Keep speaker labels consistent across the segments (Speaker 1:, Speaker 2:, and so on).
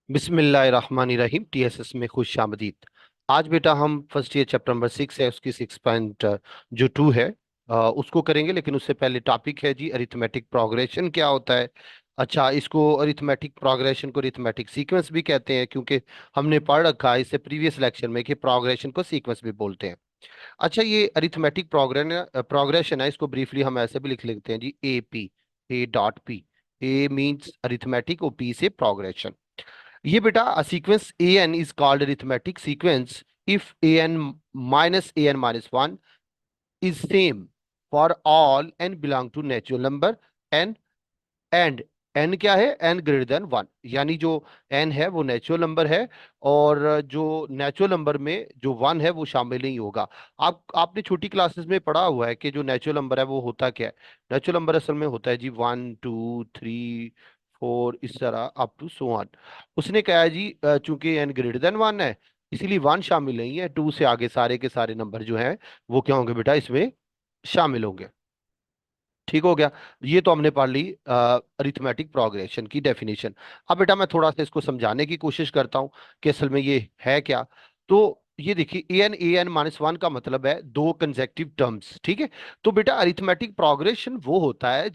Speaker 1: बिस्मिल्लाहिर्रहमानिर्रहीम। टीएसएस में खुश आमदीद। आज बेटा हम फर्स्ट ईयर चैप्टर नंबर 6 है, उसकी 6 पॉइंट जो 2 है उसको करेंगे। लेकिन उससे पहले टॉपिक है जी अरिथमेटिक प्रोग्रेशन क्या होता है। अच्छा, इसको अरिथमेटिक प्रोग्रेशन को अरिथमेटिक सीक्वेंस भी कहते हैं, क्योंकि हमने पढ़ रखा है इससे प्रीवियस लेक्चर में कि प्रोग्रेशन को सीक्वेंस भी बोलते हैं। अच्छा, ये अरिथमेटिक प्रोग्रेशन है, इसको ब्रीफली हम ऐसे भी लिख लेते हैं जी, A P, A dot P. A means arithmetic और पी से प्रोग्रेशन। ये बेटा sequence a n is called arithmetic sequence if a n minus a n minus one is same for all n belong to natural number n and n क्या है, N greater than one. यानी जो N है वो natural number है, और जो natural number में जो वन है वो शामिल नहीं होगा। आपने छोटी क्लासेस में पढ़ा हुआ है कि जो नेचुरल नंबर है वो होता क्या है। नेचुरल नंबर असल में होता है जी 1 2 3 4, इस तरह अप टू सो ऑन। उसने कहा है जी चूंकि एन ग्रेटर देन वन है, इसीलिए वन शामिल नहीं है। टू से आगे सारे के सारे नंबर जो हैं वो क्या होंगे बेटा, इसमें शामिल होंगे। ठीक हो गया। ये तो हमने पढ़ ली अरिथमेटिक प्रोग्रेशन की डेफिनेशन। अब बेटा मैं थोड़ा सा इसको समझाने की कोशिश करता हूँ कि असल में ये है क्या। तो ये देखिए, ए एन माइनस वन का मतलब है दो कंसेक्टिव टर्म्स। ठीक है। तो बेटा अरिथमेटिक प्रोग्रेशन वो होता है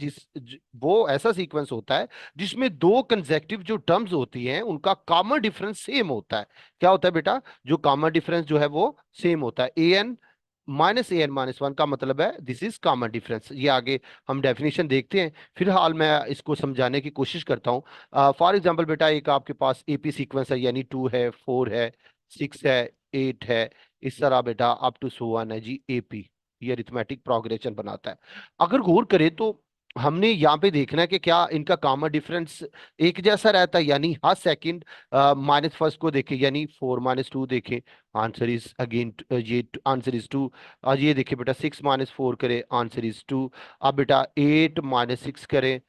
Speaker 1: वो ऐसा सीक्वेंस होता है जिसमें दो कंसेक्टिव जो टर्म्स होती हैं उनका कॉमन डिफरेंस सेम होता है। क्या होता है बेटा, जो कॉमन डिफरेंस जो है वो सेम होता है। ए एन माइनस वन का मतलब है दिस इज कॉमन डिफरेंस। ये आगे हम डेफिनेशन देखते हैं। फिलहाल मैं इसको समझाने की कोशिश करता हूँ। फॉर एग्जांपल बेटा, एक आपके पास एपी सीक्वेंस है, यानी 2 है 4 है 6 है 8 है, इस तरह बेटा अप टू सो वन है जी एपी। ये अरिथमेटिक प्रोग्रेशन बनाता है। अगर गौर करें तो हमने यहाँ पे देखना है कि क्या इनका कॉमन डिफरेंस एक जैसा रहता है। यानी हर सेकंड माइनस फर्स्ट को देखें, यानी 4 - 2 देखें, आंसर इज अगेन ये आंसर इज 2। आज ये देखिए बेटा, 6 - 4 करें, आंसर इज 2। अब बेटा 8 - 6 करें,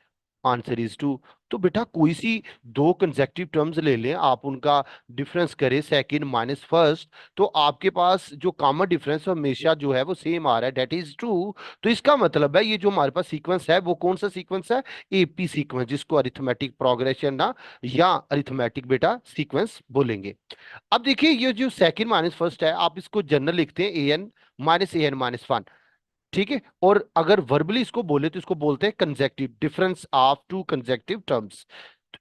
Speaker 1: आंसर इज 2। तो बेटा कोई सी दो कंसेक्टिव टर्म्स ले लें, आप उनका डिफरेंस करें सेकंड माइनस फर्स्ट, तो आपके पास जो कॉमन डिफरेंस हमेशा जो है वो सेम आ रहा है, डेट इज ट्रू। तो इसका मतलब है ये जो हमारे पास सीक्वेंस है वो कौन सा सीक्वेंस है, एपी सीक्वेंस, जिसको अरिथमेटिक प्रोग्रेशन ना या अरिथमेटिक बेटा सीक्वेंस बोलेंगे। अब देखिए, ये जो सेकंड माइनस फर्स्ट है आप इसको जनरल लिखते हैं ए एन माइनस वन। ठीक है। और अगर वर्बली इसको बोले तो इसको बोलते हैं consecutive difference of two consecutive terms.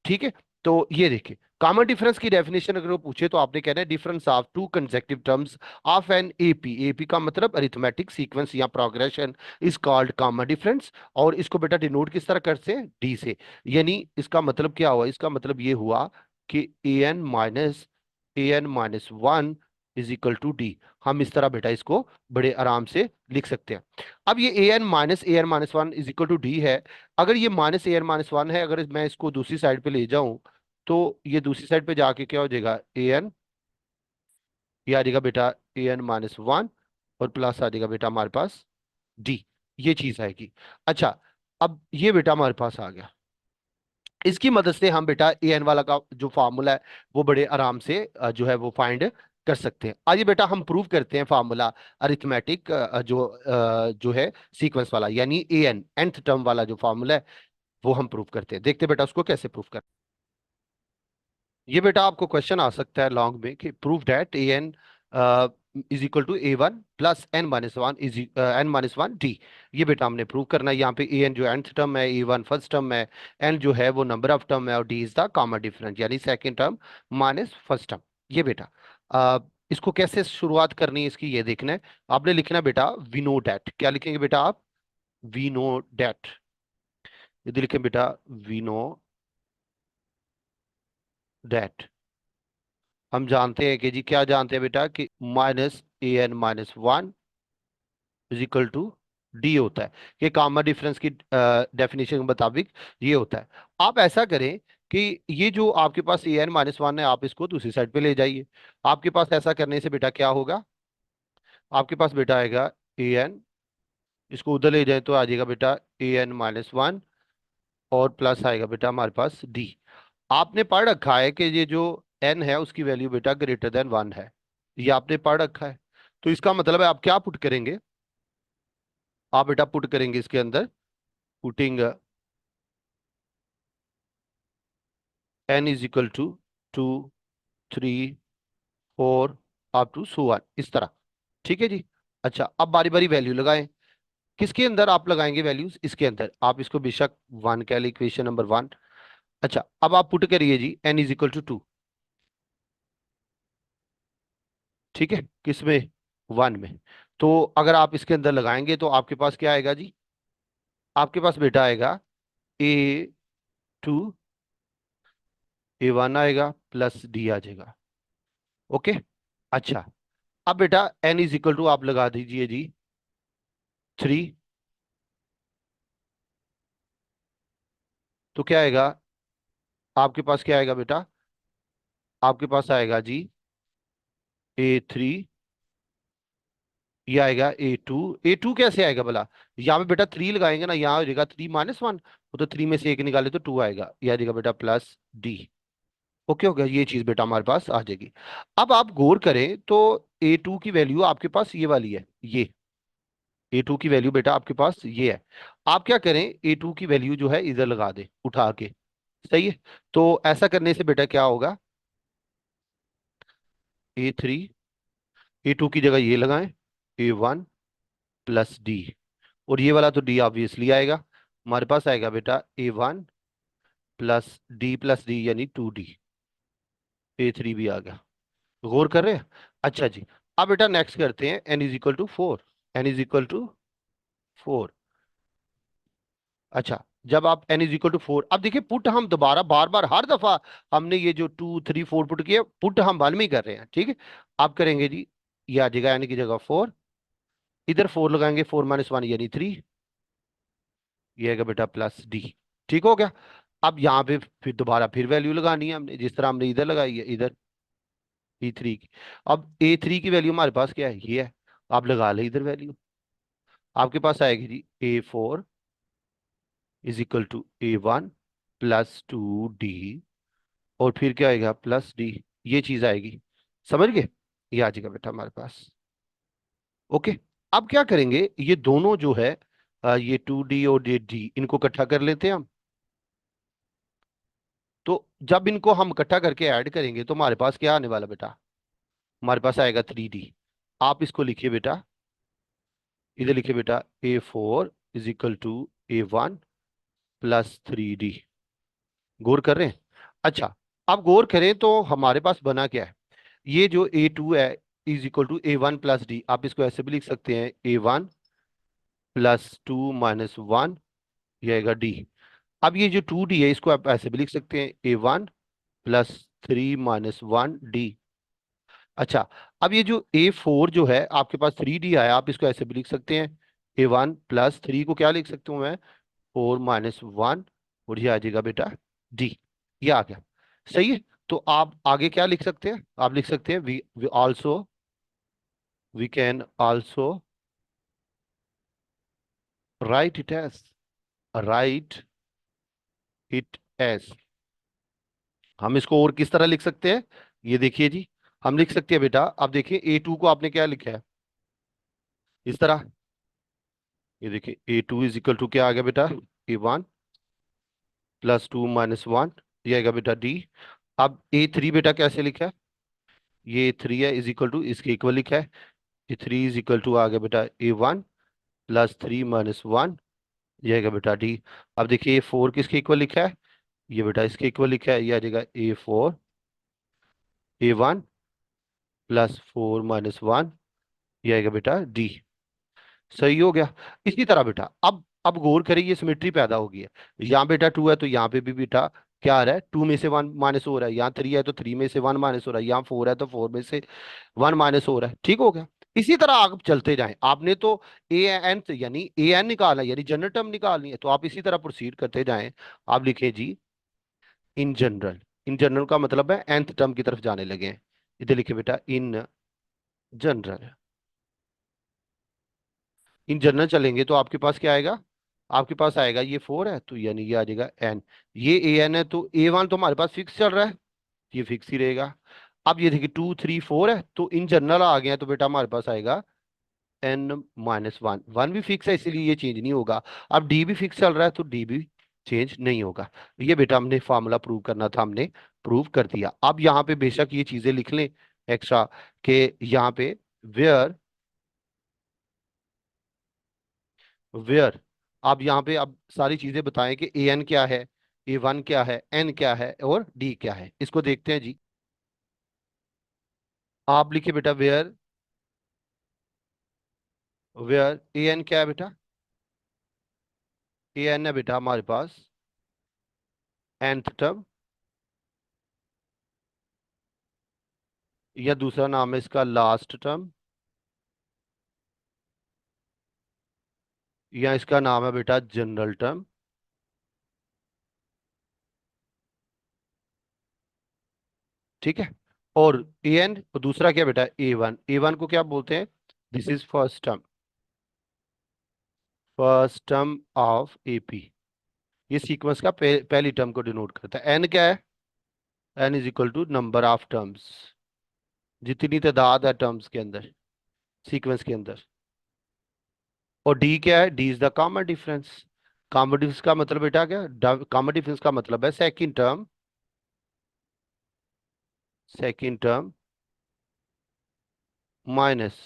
Speaker 1: ठीक है। तो ये देखिए, कॉमन डिफरेंस की डेफिनेशन अगर वो पूछे तो आपने कहना है difference of two consecutive terms of an AP. AP का मतलब अरिथमेटिक सीक्वेंस या progression is called common difference. और इसको बेटा डिनोट किस तरह करते हैं, डी से। यानी इसका मतलब क्या हुआ, इसका मतलब ये हुआ कि a n minus one is equal to d. हम इस तरह बेटा इसको बड़े आराम से लिख सकते हैं। अब ये a n minus one is equal to d है। अगर ये minus a n minus one है, अगर मैं इसको दूसरी साइड पे ले जाऊं तो ये दूसरी साइड पे जाके क्या हो जाएगा, ए एन, ये आ जाएगा बेटा ए एन माइनस वन, और प्लस आ जाएगा बेटा हमारे पास डी। ये चीज आएगी। अच्छा, अब ये बेटा हमारे पास आ गया। इसकी मदद से हम बेटा ए एन वाला का जो फार्मूला है वो बड़े आराम से जो है वो फाइंड कर सकते हैं। आइए बेटा हम प्रूव करते हैं फार्मूला अरिथमेटिक जो है सीक्वेंस वाला, यानी ए एन nth टर्म वाला जो फार्मूला है वो हम प्रूव करते हैं। देखते हैं बेटा उसको कैसे प्रूव कर। ये बेटा आपको क्वेश्चन आ सकता है लॉन्ग में कि prove that a n is equal to a one plus n minus one is n minus one d. ये बेटा हमने प्रूव करना है। यहाँ पे ए एन जो nth टर्म है, ए वन फर्स्ट टर्म है, एन जो है वो नंबर ऑफ टर्म है, और d is the common difference यानी second term minus first term. ये बेटा इसको कैसे शुरुआत करनी है इसकी ये देखना है। आपने लिखना है बेटा वी नो डैट। क्या लिखेंगे बेटा आप, वी नो डैट। यदि लिखें बेटा वी नो डैट, हम जानते हैं कि जी, क्या जानते हैं बेटा कि minus a n minus one is equal to d होता है। कि कॉमन डिफरेंस की डेफिनेशन के मुताबिक ये होता है। आप ऐसा करें कि ये जो आपके पास ए एन माइनस वन है आप इसको दूसरी साइड पे ले जाइए। आपके पास ऐसा करने से बेटा क्या होगा, आपके पास बेटा आएगा ए एन, इसको उधर ले जाए तो आ जाएगा बेटा ए एन माइनस वन, और प्लस आएगा बेटा हमारे पास डी। आपने पढ़ रखा है कि ये जो एन है उसकी वैल्यू बेटा ग्रेटर देन वन है, ये आपने पढ़ रखा है। तो इसका मतलब है आप क्या पुट करेंगे, आप बेटा पुट करेंगे इसके अंदर, putting n is equal to two, three, four, up to so on, इस तरह। ठीक है जी। अच्छा, अब बारी बारी वैल्यू लगाएं। किसके अंदर आप लगाएंगे वैल्यूज? इसके अंदर। आप इसको बेशक वन कह लें, इक्वेशन नंबर वन। अच्छा, अब आप पुट करिए जी n is equal to two. ठीक है, किसमें? वन में। तो अगर आप इसके अंदर लगाएंगे तो आपके पास क्या आएगा जी? आपके पास बेटा आएगा A2, A1 आएगा प्लस D आ जाएगा। ओके। अच्छा, अब बेटा n इज इक्वल टू आप लगा दीजिए जी थ्री। तो क्या आएगा? आपके पास क्या आएगा बेटा? आपके पास आएगा जी A3, ये आएगा A2। A2 कैसे आएगा भला? यहाँ पे बेटा थ्री लगाएंगे ना, यहाँ हो जाएगा थ्री माइनस वन, वो तो थ्री में से एक निकाले तो टू आएगा, ये आ जाएगा बेटा प्लस डी। ओके हो गया, ये चीज बेटा हमारे पास आ जाएगी। अब आप गौर करें तो A2 की वैल्यू आपके पास ये वाली है, ये A2 की वैल्यू बेटा आपके पास ये है। आप क्या करें, A2 की वैल्यू जो है इधर लगा दे उठा के। सही है। तो ऐसा करने से बेटा क्या होगा? A3, A2 की जगह ये लगाएं, A1 प्लस डी। और ये वाला तो डी ऑब्वियसली आएगा। हमारे पास आएगा बेटा A1 प्लस डी यानी 2D। A3 भी आ गया। गौर कर रहे हैं? अच्छा जी। अब बेटा नेक्स्ट करते हैं n is equal to four. n is equal to four. अच्छा, जब आप n is equal to four, अब देखिए पुट हम दोबारा बार बार हर दफा हमने ये जो टू थ्री फोर पुट किया, पुट हम वन में ही कर रहे हैं। ठीक है। आप करेंगे जी, ये आ जाएगा n की जगह फोर, इधर फोर लगाएंगे, फोर माइनस वन यानी थ्री, ये आएगा बेटा प्लस डी। ठीक हो गया। अब यहाँ पे फिर दोबारा फिर वैल्यू लगानी है हमने, जिस तरह हमने इधर लगाई है इधर E3 की। अब A3 की वैल्यू हमारे पास क्या है? ये है। आप लगा ले इधर वैल्यू। आपके पास आएगी जी A4 is equal to A1 plus 2D, और फिर क्या आएगा? Plus d. ये चीज आएगी। समझ गए? ये आ जाएगा बेटा हमारे पास। ओके। अब क्या करेंगे, ये दोनों जो है ये 2D और ये डी, इनको इकट्ठा कर लेते हैं हम। तो जब इनको हम इकट्ठा करके ऐड करेंगे तो हमारे पास क्या आने वाला बेटा? हमारे पास आएगा 3D। आप इसको लिखिए बेटा, इधर लिखिए बेटा A4 is equal to A1 plus 3D। गौर कर रहे हैं? अच्छा, अब गौर करें तो हमारे पास बना क्या है? ये जो A2 है is equal to A1 plus d, आप इसको ऐसे भी लिख सकते हैं A1 plus two minus one, ये आएगा डी। अब ये जो 2D है इसको आप ऐसे भी लिख सकते हैं A1 plus three minus one D. अच्छा, अब ये जो A4 जो है आपके पास 3D आया, आप इसको ऐसे भी लिख सकते हैं A1 प्लस थ्री को क्या लिख सकता हूं मैं? फोर माइनस वन, और ये आ जाएगा बेटा डी। ये आ गया। सही है। तो आप आगे क्या लिख सकते हैं? आप लिख सकते हैं we also, we can also write it as, write it as. हम इसको और किस तरह लिख सकते हैं? ये देखिए जी, हम लिख सकते हैं बेटा, अब देखिए A2 को आपने क्या लिखा है? इस तरह। ये देखिए A2 इज इक्वल टू क्या आ गया बेटा? A1 plus two minus one, ये आएगा बेटा डी। अब A3 बेटा कैसे लिखा है? ये थ्री है इज इक्वल टू, इसके इक्वल लिखा है। ये थ्री इज इक्वल टू आ गया बेटा A1 plus three minus one, ये आएगा बेटा डी। अब देखिए A4 किसके इक्वल लिखा है? ये बेटा इसके इक्वल लिखा है, ये आ जाएगा A4 A1 plus four minus one, ये आएगा बेटा डी। सही हो गया। इसी तरह बेटा अब गौर करिए, ये सिमेट्री पैदा हो गई है। यहाँ बेटा टू है तो यहाँ पे भी बेटा क्या आ रहा है? टू में से वन माइनस हो रहा है। यहाँ थ्री है तो थ्री में से वन माइनस हो रहा है। यहाँ फोर है तो फोर में से वन माइनस हो रहा है। ठीक हो गया। इसी तरह आप चलते जाएं। आपने तो A n यानी A n निकालना है, यानी जनरल टर्म निकालनी है, तो आप इसी तरह प्रोसीड करते जाएं। आप लिखे जी इन जनरल। इन जनरल का मतलब है nth टर्म की तरफ जाने लगे हैं। इधर लिखे बेटा इन जनरल। इन जनरल चलेंगे तो आपके पास क्या आएगा? आपके पास आएगा ये फोर है तो यानी ये आ जाएगा एन। ये A n है तो A1 तो हमारे पास फिक्स चल रहा है, ये फिक्स ही रहेगा। अब ये देखिए टू थ्री फोर है तो इन जनरल आ गए हैं, तो बेटा हमारे पास आएगा n माइनस वन। वन भी फिक्स है इसीलिए ये चेंज नहीं होगा। अब डी भी फिक्स चल रहा है तो डी भी चेंज नहीं होगा। ये बेटा हमने फार्मूला प्रूव करना था, हमने प्रूव कर दिया। अब यहाँ पे बेशक ये चीजें लिख लें एक्स्ट्रा, के यहाँ पे वेयर, वेयर, आप यहाँ पे अब सारी चीजें बताएं कि ए एन क्या है, ए वन क्या है, एन क्या है और डी क्या है। इसको देखते हैं जी। आप लिखिए बेटा वेयर, वेयर ए एन क्या है बेटा, ए एन है बेटा हमारे पास nth टर्म, या दूसरा नाम है इसका लास्ट टर्म, या इसका नाम है बेटा जनरल टर्म। ठीक है। और ए एन दूसरा क्या बेटा ए वन, ए वन को क्या बोलते हैं, this is first term, first term of AP. ये सीक्वेंस का पहली टर्म को डिनोट करता है। एन क्या है, n is equal to number of terms, जितनी तादाद है टर्म्स के अंदर, सीक्वेंस के अंदर। और डी क्या है, D is the common difference. Common difference का मतलब बेटा क्या, कॉमन डिफरेंस का मतलब है second term, second term minus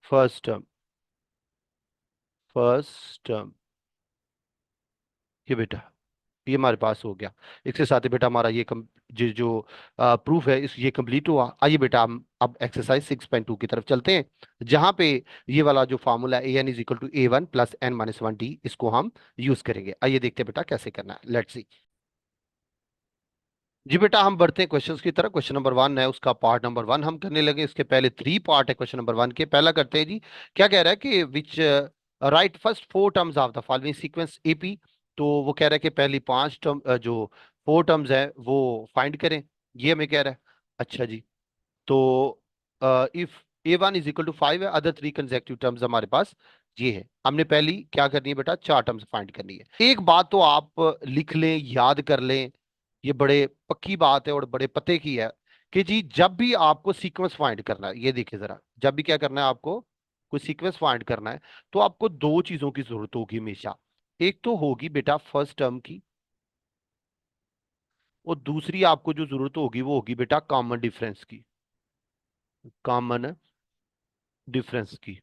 Speaker 1: first term, first term. ये बेटा, ये हमारे पास हो गया। इसके साथ ही बेटा हमारा ये जो प्रूफ है इस ये कंप्लीट हुआ। आइए बेटा हम अब एक्सरसाइज 6.2 की तरफ चलते हैं, जहां पे ये वाला जो formula a n is equal to a one plus n minus one d, इसको हम यूज करेंगे। आइए देखते हैं बेटा कैसे करना है, लेट्स सी। जी बेटा हम बढ़ते हैं क्वेश्चंस की तरफ। क्वेश्चन नंबर वन है, उसका पार्ट नंबर वन हम करने लगे। इसके पहले थ्री पार्ट है क्वेश्चन नंबर वन के। पहला करते हैं जी। क्या कह रहा है कि which write first four terms of the following sequence AP. तो वो कह रहा है कि पहली पांच टर्म जो फोर टर्म्स है वो फाइंड करें, ये हमें कह रहा है। अच्छा जी। तो if a one is equal to five है, अदर थ्री कंसेक्यूटिव टर्म्स हमारे पास ये है। हमने पहली क्या करनी है बेटा, चार टर्म्स फाइंड करनी है। एक बात तो आप लिख लें, याद कर लें, ये बड़े पक्की बात है और बड़े पते की है कि जी जब भी आपको सीक्वेंस फाइंड करना है, ये देखिए जरा, जब भी क्या करना है आपको, कोई सीक्वेंस फाइंड करना है, तो आपको दो चीजों की जरूरत होगी हमेशा। एक तो होगी बेटा फर्स्ट टर्म की, और दूसरी आपको जो जरूरत होगी वो होगी बेटा कॉमन डिफरेंस की, कॉमन डिफरेंस की।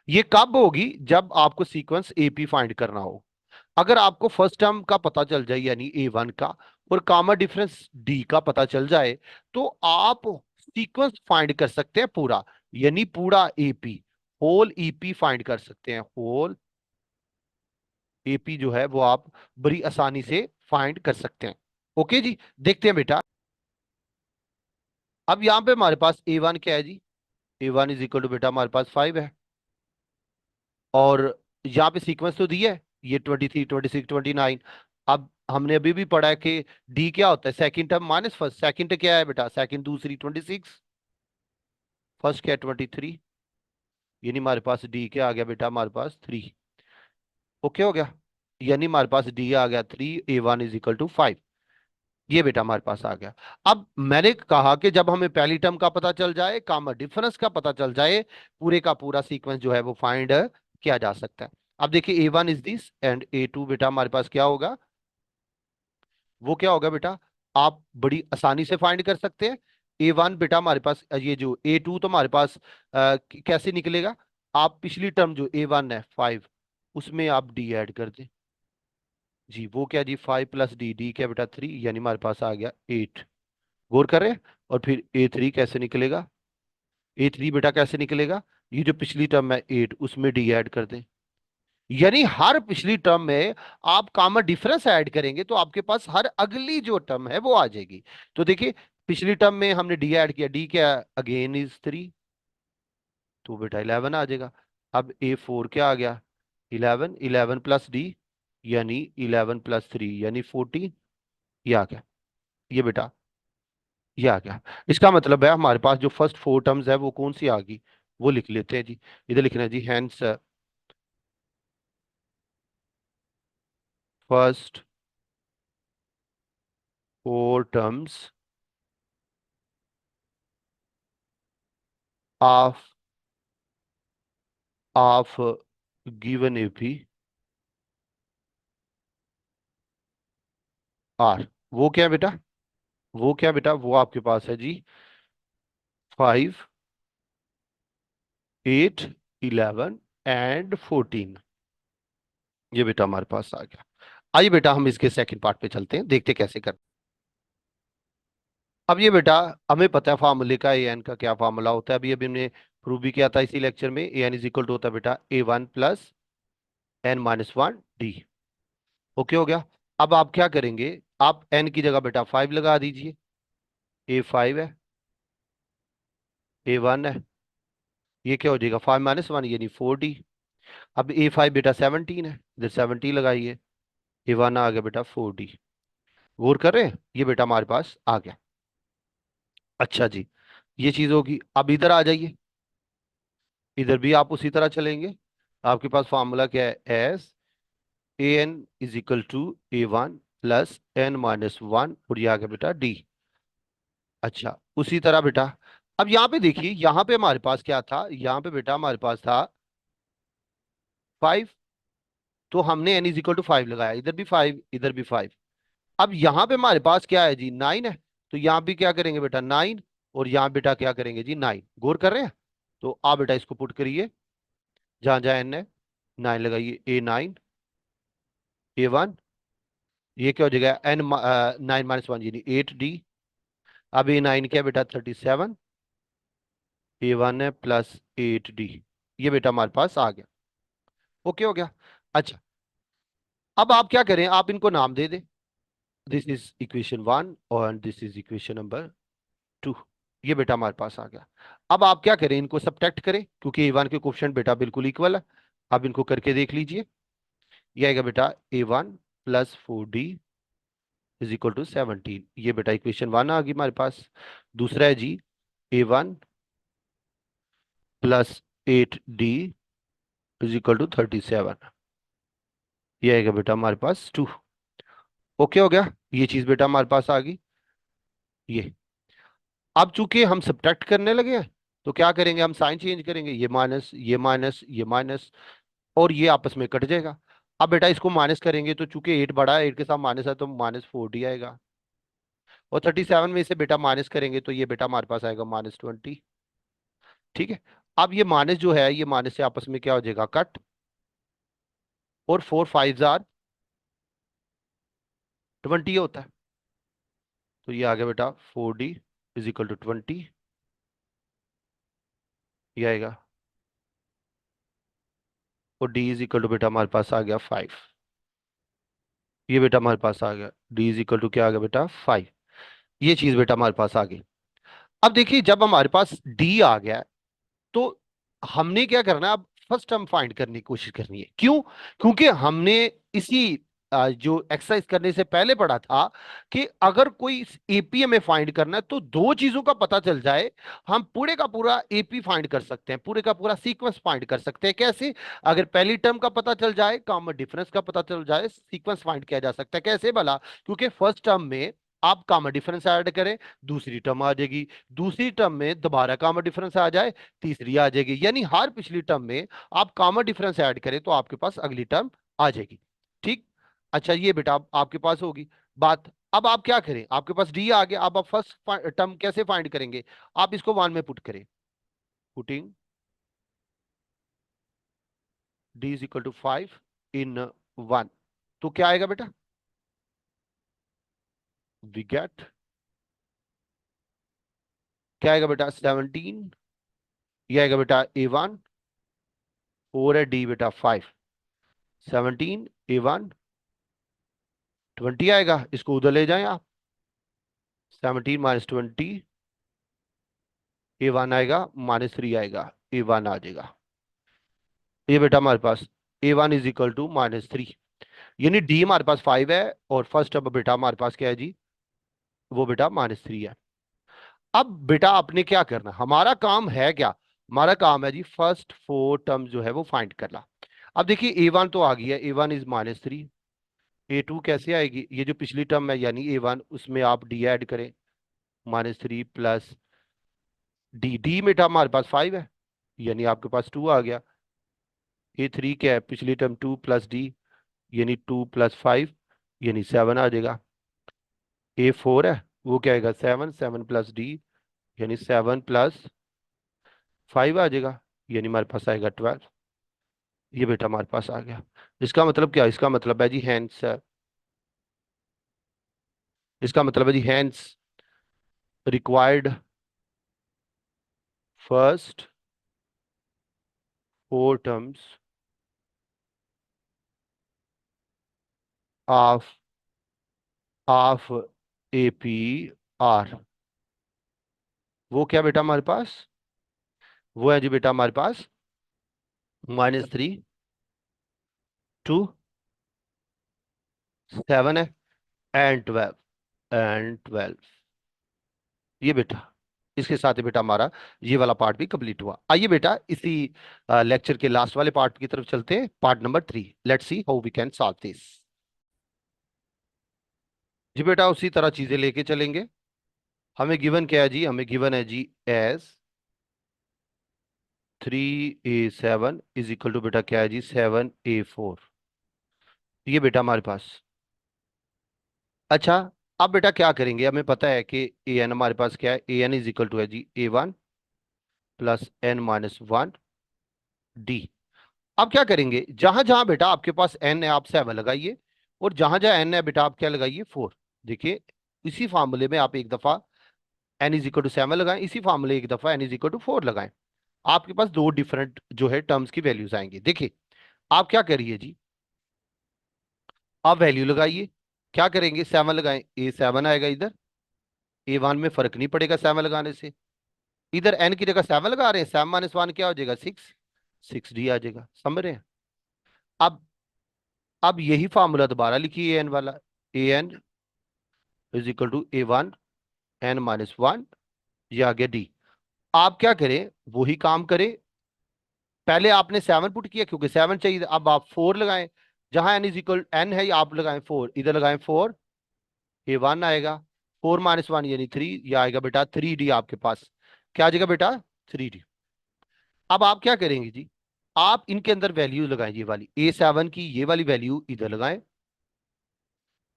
Speaker 1: ये कब होगी, जब आपको सीक्वेंस एपी फाइंड करना हो। अगर आपको फर्स्ट टर्म का पता चल जाए यानी ए वन का, और कॉमन डिफरेंस डी का पता चल जाए, तो आप सीक्वेंस फाइंड कर सकते हैं पूरा, यानी पूरा एपी, होल ईपी फाइंड कर सकते हैं। होल एपी जो है वो आप बड़ी आसानी से फाइंड कर सकते हैं। ओके जी, देखते हैं बेटा। अब यहां पे हमारे पास ए वन क्या है जी, ए वन इज इक्वल टू बेटा हमारे पास फाइव है, और यहाँ पे सीक्वेंस तो दी है, ये 23 26 29। अब हमने अभी भी पढ़ा है कि डी क्या होता है, second term minus first. Second क्या है बेटा, सेकंड दूसरी 26, फर्स्ट क्या है 23, यानी हमारे पास डी क्या आ गया बेटा, हमारे पास थ्री। ओके हो गया, यानी हमारे पास डी आ गया three, a one is equal to five. ये बेटा हमारे पास आ गया। अब मैंने कहा कि जब हमें पहली टर्म का पता चल जाए, कॉमन डिफरेंस का पता चल जाए, पूरे का पूरा सीक्वेंस जो है वो फाइंड किया जा सकता है। अब देखिए a one is this and a two बेटा हमारे पास क्या होगा, वो क्या होगा बेटा, आप बड़ी आसानी से फाइंड कर सकते हैं। ए वन बेटा हमारे पास ये जो ए टू तो हमारे पास कैसे निकलेगा, आप पिछली टर्म जो ए वन है फाइव, उसमें आप डी ऐड कर दें जी। वो क्या जी, फाइव प्लस डी, डी क्या बेटा थ्री, यानी हमारे पास आ गया एट। गौर करें। और फिर ए थ्री कैसे निकलेगा, ए थ्री बेटा कैसे निकलेगा, ये जो पिछली टर्म है एट, उसमें डी ऐड कर दें, यानी हर पिछली टर्म में आप कॉमन डिफरेंस ऐड करेंगे तो आपके पास हर अगली जो टर्म है वो आ जाएगी। तो देखिए पिछली टर्म में हमने डी ऐड किया, डी क्या अगेन इज थ्री, तो बेटा इलेवन आ जाएगा। अब ए फोर क्या आ गया, इलेवन, इलेवन प्लस डी, यानी इलेवन प्लस थ्री यानी फोर्टीन। ये आ गया, ये बेटा ये आ गया। इसका मतलब है हमारे पास जो फर्स्ट फोर टर्म्स है वो कौन सी आ गई, वो लिख लेते हैं जी। इधर लिखना है जी, hence first four terms of of given AP are. वो क्या है बेटा? वो क्या है बेटा? वो आपके पास है जी 5, 8, 11 एंड 14। ये बेटा हमारे पास आ गया। आइए बेटा हम इसके सेकंड पार्ट पे चलते हैं, देखते कैसे कर। अब ये बेटा हमें पता है फार्मूले का ए एन का क्या फार्मूला होता है, अभी अभी हमने प्रूव भी किया था इसी लेक्चर में। ए एन इज इक्वल टू होता है बेटा A1 plus N-1 D। Okay हो गया। अब आप क्या करेंगे, आप एन की जगह बेटा 5 लगा दीजिए। A5 है, A1 है, ये क्या हो जाएगा 5 - 1 यानी 4D। अब A5 बेटा 17 है, इधर 17 लगाइए, A1 आ गया बेटा 4D। गौर कर रहे हैं, ये बेटा हमारे पास आ गया। अच्छा जी, ये चीज होगी। अब इधर आ जाइए, इधर भी आप उसी तरह चलेंगे। आपके पास फॉर्मूला क्या है, s an is equal to A1 plus N-1 और ये आ गया बेटा D। अच्छा उसी तरह बेटा, अब यहाँ पे देखिए, यहाँ पे हमारे पास क्या था, यहाँ पे बेटा हमारे पास था 5, तो हमने n इज इक्वल टू 5 लगाया, इधर भी 5, इधर भी 5। अब यहाँ पे हमारे पास क्या है जी 9 है, तो यहाँ भी क्या करेंगे बेटा 9, और यहाँ बेटा क्या करेंगे जी 9। गौर कर रहे हैं? तो आप बेटा इसको पुट करिए, जहां जहां n है 9 लगाइए। A9, A1, ये क्या हो जाएगा N-9 - 1 यानी 8D। अब A9 क्या है बेटा 37, A1 है प्लस 8D। ये बेटा हमारे पास आ गया। ओके हो गया। अच्छा अब आप क्या करें, आप इनको नाम दे दें, दिस इज इक्वेशन 1 और दिस इज इक्वेशन नंबर 2। ये बेटा हमारे पास आ गया। अब आप क्या करें, इनको सब्ट्रैक्ट करें, क्योंकि A1 के कोफिशिएंट बेटा बिल्कुल इक्वल है। अब इनको करके देख लीजिए, ये आएगा बेटा A1 plus 4D is equal to 17। ये बेटा इक्वेशन 1 आ गई हमारे पास। दूसरा है जी A1 plus 8D is equal to 37। ये आएगा बेटा हमारे पास 2। ओके हो गया, ये चीज बेटा हमारे पास आ गई। ये अब चूंकि हम सब्ट्रैक्ट करने लगे हैं, तो क्या करेंगे, हम साइन चेंज करेंगे, ये माइनस, ये माइनस, ये माइनस, और ये आपस में कट जाएगा। अब बेटा इसको माइनस करेंगे, तो चूंकि 8 बड़ा है, 8 के साथ माइनस है, तो -4D आएगा। और 37 में से बेटा माइनस करेंगे, तो ये बेटा हमारे पास आएगा -20। ठीक है। अब ये माइनस जो है, ये माइनस से आपस में क्या हो जाएगा, कट, और 4 5 20 होता है। तो ये आ गया बेटा 4D इज इक्वल टू 20। ये आएगा, और D इज इक्वल टू बेटा हमारे पास आ गया 5। ये बेटा हमारे पास आ गया, D इज इक्वल टू क्या आ गया बेटा 5। ये चीज बेटा हमारे पास आ गई। अब देखिए जब हमारे पास D आ गया, तो हमने क्या करना है, अब फर्स्ट टर्म फाइंड करने की कोशिश करनी है। क्यों? क्योंकि हमने इसी जो एक्सरसाइज करने से पहले पढ़ा था कि अगर कोई एपी में फाइंड करना है, तो दो चीजों का पता चल जाए, हम पूरे का पूरा एपी फाइंड कर सकते हैं, पूरे का पूरा सीक्वेंस फाइंड कर सकते हैं। कैसे? अगर पहली टर्म का पता चल जाए, कॉमन डिफरेंस का पता चल जाए, सीक्वेंस फाइंड किया जा सकता है। कैसे भला? क्योंकि फर्स्ट टर्म में आप कॉमन डिफरेंस ऐड करें, दूसरी टर्म आ जाएगी, दूसरी टर्म में दोबारा कॉमन डिफरेंस आ जाए, तीसरी आ जाएगी, यानी हर पिछली टर्म में आप कॉमन डिफरेंस ऐड करें तो आपके पास अगली टर्म आ जाएगी। ठीक। अच्छा ये बेटा आपके पास होगी बात। अब आप क्या करें, आपके पास डी आ गया, अब आप फर्स्ट टर्म कैसे फाइंड करेंगे, आप इसको 1 में पुट करें, putting d is equal to 5 in 1, तो क्या आएगा बेटा, वी गेट, क्या आएगा बेटा 17। ये आएगा बेटा A1, 4 है, डी बेटा 5, 17 A1 20 आएगा, इसको उधर ले जाएं आप, 17 - 20, A1 आएगा, -3 आएगा, A1 आ जाएगा। ये बेटा हमारे पास A1 इज इक्वल टू -3, यानी डी हमारे पास 5 है, और फर्स्ट अब बेटा हमारे पास क्या है जी, वो बेटा -3 है। अब बेटा आपने क्या करना, हमारा काम है क्या, हमारा काम है जी फर्स्ट 4 टर्म जो है वो फाइंड करना। अब देखिए A1 तो आ गई है, A1 इज -3। A2 कैसे आएगी, ये जो पिछली टर्म है यानी A1, उसमें आप डी ऐड करें, -3 प्लस डी, डी बेटा हमारे पास 5 है, यानी आपके पास 2 आ गया। A3 क्या है, पिछली टर्म 2 प्लस डी, यानी 2 + 5 यानी 7 आ जाएगा। A4 है, वो क्या आएगा 7, 7 + D, यानी 7 + 5 आ जाएगा, यानी हमारे पास आएगा 12। ये बेटा हमारे पास आ गया। इसका मतलब क्या, इसका मतलब है जी हैंस, इसका मतलब है जी hence required first 4 terms of of APR, वो क्या बेटा हमारे पास, वो है जी बेटा हमारे पास -3 टू 7 है, एंड 12 ये बेटा, इसके साथ ही बेटा हमारा ये वाला पार्ट भी कंप्लीट हुआ। आइए बेटा इसी लेक्चर के लास्ट वाले पार्ट की तरफ चलते हैं, part number 3। Let's see how we can solve this. जी बेटा उसी तरह चीजें लेके चलेंगे। हमें गिवन क्या है जी, हमें गिवन है जी as 3A7 is equal to बेटा क्या है जी 7A4, ये बेटा हमारे पास। अच्छा, अब बेटा क्या करेंगे, हमें पता है कि an हमारे पास क्या है, an इज इक्वल टू है जी A1 + n - 1 D। अब क्या करेंगे, जहां जहां बेटा आपके पास n है आप 7 लगाइए, और जहां जहां n है बेटा आप क्या लगाइए 4। देखिए इसी फार्मूले में आप एक दफा n इज इक्वल टू 7 लगाएं, इसी फार्मूले एक दफा n इज इक्वल टू 4 लगाएं, आपके पास दो डिफरेंट जो है टर्म्स की वैल्यूज आएंगे। देखिए आप क्या करिए जी, आप वैल्यू लगाइए, क्या करेंगे 7 लगाएं, A7 आएगा इधर, A1 में फर्क नहीं पड़ेगा 7 लगाने से, इधर n की जगह 7 लगा रहे हैं, 7 - 1 क्या हो जाएगा 6, 6D आ जाएगा, समझ रहे हैं। अब यही फार्मूला दोबारा लिखिए एन वाला, an is equal to A1 n - 1, ये आ गया D। आप क्या करें, वही काम करें, पहले आपने 7 पुट किया क्योंकि 7 चाहिए, अब आप 4 लगाएं, जहां n इज इक्वल n है आप लगाएं 4, इधर लगाएं 4, A1 आएगा, 4 - 1 यानी 3, ये आएगा बेटा 3D आपके पास, क्या आ जाएगा बेटा 3D। अब आप क्या करेंगे जी, आप इनके अंदर वैल्यू लगाएं, ये वाली A7 की ये वाली वैल्यू इधर लगाएं,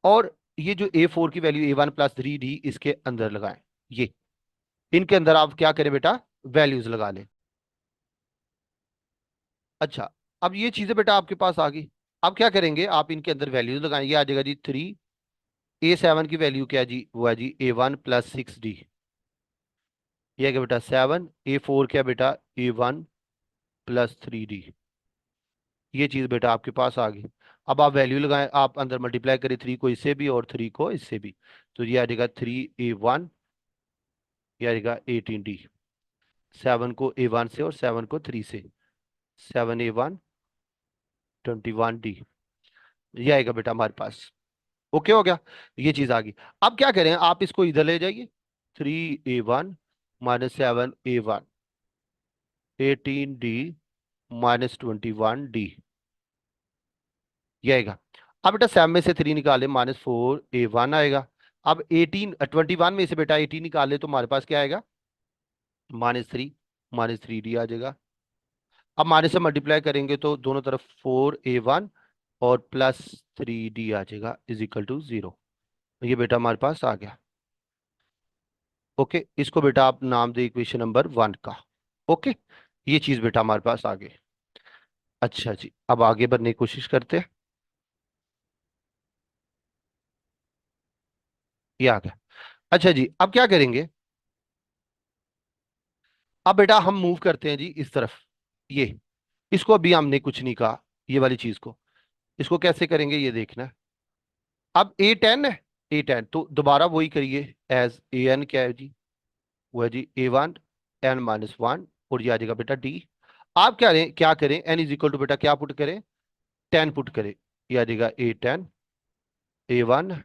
Speaker 1: और ये जो A4 की वैल्यू A1 + 3D इसके अंदर लगाएं, ये इनके अंदर आप क्या करें बेटा वैल्यूज लगा लें। अच्छा, अब ये चीजें बेटा आपके पास आ गई, अब क्या करेंगे आप इनके अंदर वैल्यूज लगाएं, ये आ जाएगा जी 3, A7 की वैल्यू क्या है जी, वो है जी A1 + 6D, ये है क्या बेटा 7, A4 क्या बेटा A1 + 3D, ये चीज बेटा आपके पास आ गई। अब आप वैल्यू लगाएं, आप अंदर मल्टीप्लाई करें 3 को इससे भी और 3 को इससे भी, तो ये आ जाएगा 3A1, ये आ जाएगा 18D, 7 को A1 से और 7 को 3 से, 7A1 21D, ये आएगा बेटा हमारे पास। ओके हो गया, ये चीज आ गई। अब क्या करें, आप इसको इधर ले जाइए, 3A1 - 7A1, 18D -21D, ये आएगा। अब बेटा 7 में से 3 निकाले -4A1 आएगा। अब 21 में से बेटा 18 निकाले तो हमारे पास क्या आएगा -3, -3D आ जाएगा। अब माइनस से मल्टीप्लाई करेंगे तो दोनों तरफ 4A1 और +3D आ जाएगा इज इक्वल टू 0, ये बेटा हमारे पास आ गया। ओके, इसको बेटा आप नाम दे इक्वेशन नंबर 1 का। ओके, ये चीज बेटा हमारे पास आ गई। अच्छा जी, अब आगे बढ़ने की कोशिश करते हैं, ये आ गया। अच्छा जी, अब क्या करेंगे, अब बेटा हम मूव करते हैं जी इस तरफ, ये इसको अभी हमने कुछ नहीं कहा, ये वाली चीज को, इसको कैसे करेंगे ये देखना है। अब A10 है, A10 तो दोबारा वही करिए, एज an क्या है जी, वो है जी A1 n - 1, और ये आ जाएगा बेटा D। आप क्या करें n इज इक्वल टू बेटा क्या पुट करें 10 पुट करें, ये आ जाएगा A10 A1,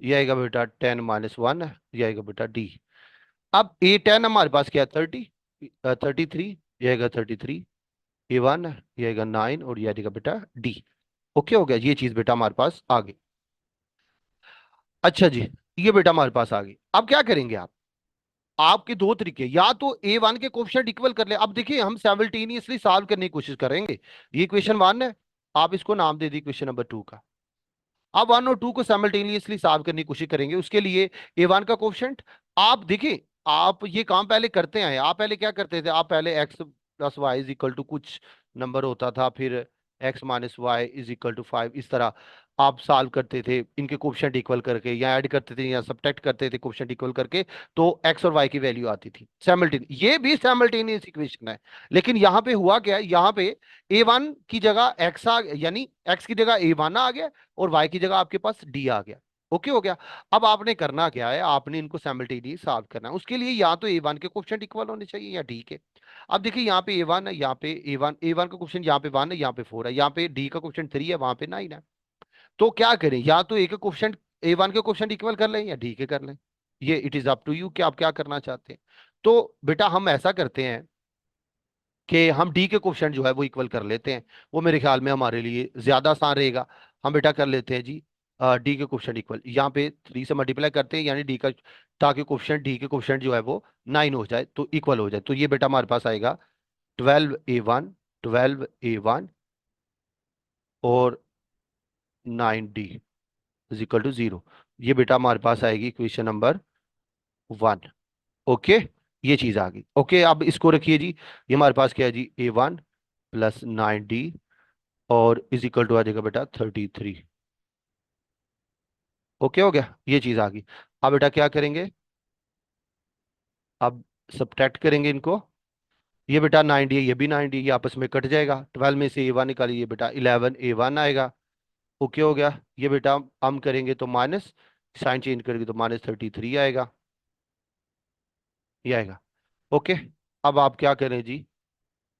Speaker 1: ये आएगा बेटा 10 - 1, ये आएगा बेटा D। अब A10 हमारे पास क्या है 33, ये आएगा 33, A1 ये आएगा 9, और ये आ जाएगा बेटा D। ओके हो गया, ये चीज बेटा हमारे पास आ गई। अच्छा जी, ये बेटा हमारे पास आ गई। अब क्या करेंगे आप, आपके दो तरीके, या तो A1 के कोफिशिएंट इक्वल कर ले, अब देखिए हम साइमल्टेनियसली सॉल्व करने की कोशिश करेंगे, ये इक्वेशन 1 है, आप इसको नाम दे दी इक्वेशन नंबर 2 का। अब 1 और 2 को साइमल्टेनियसली सॉल्व करने की कोशिश करेंगे। उसके लिए A1 का कोफिशिएंट आप देखिए, आप ये काम पहले करते आए। आप पहले क्या करते थे, आप पहले x + y is equal to कुछ नंबर होता था, फिर x - y is equal to 5, इस तरह आप सॉल्व करते थे इनके कोफिशिएंट इक्वल करके, या ऐड करते थे या सब्ट्रैक्ट करते थे कोफिशिएंट इक्वल करके। तो x और y की वैल्यू आती थी साइमल्टेनियस। ये भी साइमल्टेनियस इक्वेशन है, लेकिन यहाँ पे हुआ क्या है, यहाँ पे A1 की जगह x आ, यानी x की जगह A1 आ गया, और y की जगह आपके पास d आ गया। ओके हो गया। अब आपने करना क्या है, आपने इनको साइमल्टेनियस सॉल्व करना है। उसके लिए या तो A1 के कोफिशिएंट इक्वल होने चाहिए या d के। अब देखिए यहाँ पे A1 है, यहाँ पे A1 का कोफिशिएंट यहाँ पे 1 है, यहाँ पे 4 है, यहाँ पे d का कोफिशिएंट 3 है, वहां पे 9 है। तो क्या करें, या तो ए के कोफिशिएंट A1 के कोफिशिएंट इक्वल कर लें या डी के कर लें। ये it is up to you कि आप क्या करना चाहते हैं। तो बेटा हम ऐसा करते हैं कि हम डी के कोफिशिएंट जो है वो इक्वल कर लेते हैं। वो मेरे ख्याल में हमारे लिए ज्यादा आसान रहेगा। हम बेटा कर लेते हैं जी, डी के कोफिशिएंट इक्वल, यहाँ पे 3 से मल्टीप्लाई करते हैं, यानी डी का, ताकि कोफिशिएंट डी के कोफिशिएंट जो है वो 9 हो जाए, तो इक्वल हो जाए। तो ये बेटा हमारे पास आएगा 12A1 और 9D इज इक्वल टू 0। ये बेटा हमारे पास आएगी इक्वेशन नंबर 1। ओके, ये चीज आ गई। ओके, अब इसको रखिए जी। ये हमारे पास क्या है जी, A1 + 9D और इज इक्वल टू आ जाएगा बेटा 33। ओके हो गया, ये चीज आ गई। अब बेटा क्या करेंगे, अब सब्ट्रैक्ट करेंगे इनको। ये बेटा 9D है, ये भी 9D, ये आपस में कट जाएगा। 12 में से A1 निकालिए बेटा, 11A1 आएगा। ओके हो गया। ये बेटा हम करेंगे तो माइनस, साइन चेंज करेंगे तो -33 आएगा, ये आएगा। ओके, अब आप क्या करें जी,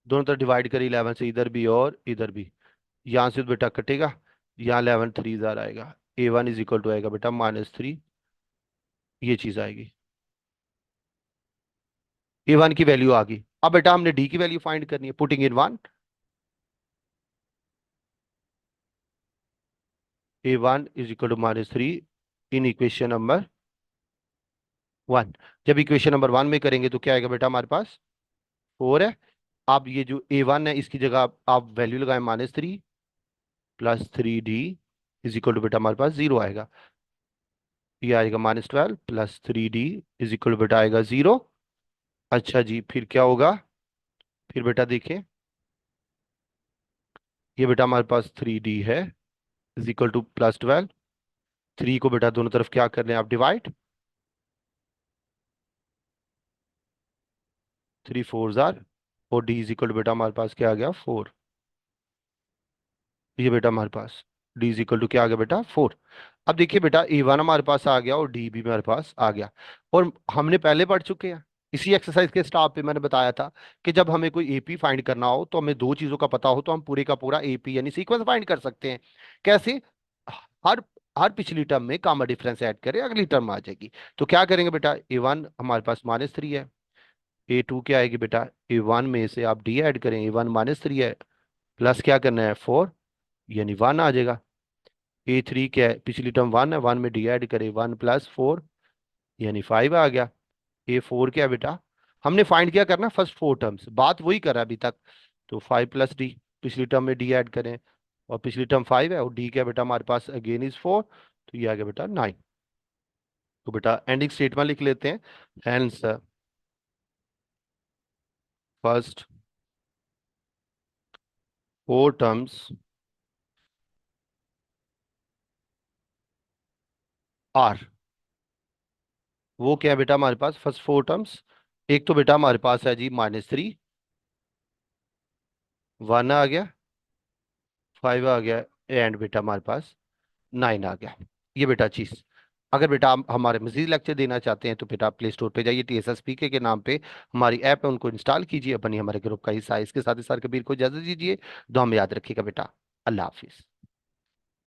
Speaker 1: दोनों तरफ डिवाइड करें 11 से, इधर भी और इधर भी। यहाँ से तो बेटा कटेगा, यहाँ 11 3 जार आएगा। A1 इज इक्वल टू आएगा बेटा -3, ये चीज आएगी। A1 की वैल्यू आ गई। अब बेटा हमने D की वैल्यू फाइंड करनी है, putting in 1। A1 is equal to -3 in equation number 1। जब इक्वेशन नंबर 1 में करेंगे तो क्या आएगा बेटा हमारे पास, 4 है। अब ये जो A1 है इसकी जगह आप वैल्यू लगाएं -3 + 3D इज इक्वल टू बेटा हमारे पास 0 आएगा। ये आएगा -12 + 3D इज इक्वल बेटा आएगा 0। अच्छा जी, फिर क्या होगा, फिर बेटा देखें, ये बेटा हमारे पास 3D है इज इक्वल टू +12। 3 को बेटा दोनों तरफ क्या कर लें आप, डिवाइड। 3 4 जार, और D इज इक्वल टू बेटा हमारे पास क्या आ गया, 4। ये बेटा हमारे पास D इज इक्वल टू क्या आ गया बेटा, 4। अब देखिए बेटा A1 हमारे पास आ गया और D भी हमारे पास आ गया। और हमने पहले पढ़ चुके हैं, इसी एक्सरसाइज के स्टार्ट पे मैंने बताया था कि जब हमें कोई एपी फाइंड करना हो तो हमें दो चीजों का पता हो, तो हम पूरे का पूरा एपी यानी सीक्वेंस फाइंड कर सकते हैं। कैसे, हर हर पिछली टर्म में कॉमन डिफरेंस ऐड करें, अगली टर्म आ जाएगी। तो क्या करेंगे बेटा, A1 हमारे पास -3 है, A2 क्या आएगी बेटा, A1 में से आप D ऐड करें, A1 -3 है, प्लस क्या करना है 4, यानी 1 आ जाएगा। A3 क्या है, पिछली टर्म 1 है, 1 में D ऐड करें, 1 + 4 यानी 5 आ गया। A4 क्या है बेटा, हमने फाइंड किया करना फर्स्ट 4 टर्म्स, बात वही कर रहा है अभी तक। तो 5 + D, पिछली टर्म में D ऐड करें, और पिछली टर्म 5 है, और D क्या बेटा हमारे पास अगेन इज 4, तो ये आ गया बेटा 9। तो बेटा एंडिंग स्टेटमेंट लिख लेते हैं, हेंस फर्स्ट 4 टर्म्स आर, वो क्या है बेटा हमारे पास फर्स्ट 4 टर्म्स, एक तो बेटा हमारे पास है जी -3, 1 आ गया, 5 आ गया, एंड बेटा हमारे पास 9 आ गया। ये बेटा चीज, अगर बेटा आप हमारे मजीद लेक्चर देना चाहते हैं तो बेटा प्ले स्टोर पे जाइए, TSSPK के नाम पे हमारी ऐप है, उनको इंस्टॉल कीजिए, अपनी हमारे ग्रुप का हिस्सा है। इसके साथ ही साथ कबीर को इजाजत दीजिए, दुआ में याद रखिएगा बेटा। अल्लाह हाफिज।